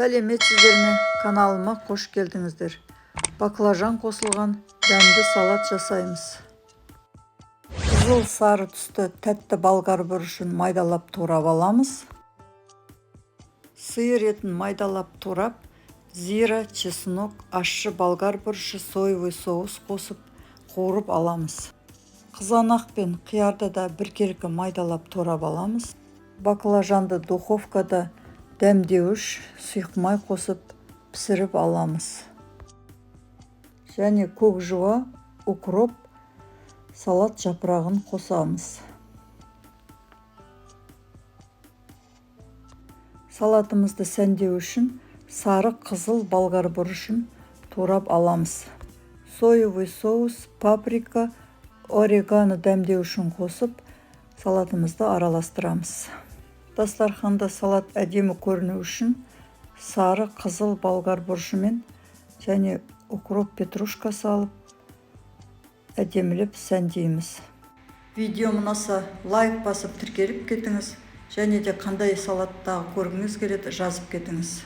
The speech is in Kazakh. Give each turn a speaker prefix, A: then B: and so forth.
A: Сәлеметсіздер ме? Каналыма қош келдіңіздер. Баклажан қосылған дәмді салат жасаймыз. Қызыл сары түсті тәтті болгар бұрышын майдалап турап аламыз. Сиыр етін майдалап турап, зира, чеснок, ащы болгар бұрышы, соевый соус қосып, қуырып аламыз. Қызанақ пен қиярды да біркелкі майдалап турап аламыз. Баклажанды духовкада дәмдеуіш сұйық май қосып пісіріп аламыз. Және көк жуа, укроп, салат жапырағын қосамыз. Салатымызды сәндеу үшін сары қызыл болгар бұрышын турап аламыз. Соевый соус, паприка, орегано дәмдеу үшін қосып, салатымызды араластырамыз. Дастарханда салат әдемі көріну үшін сары қызыл болгар бұрышымен және укроп, петрушка салып әдемілеп сәндейміз. Видео ұнаса лайк басып тіркеліп кетіңіз, және де қандай салаттағы көргіңіз келеді жазып кетіңіз.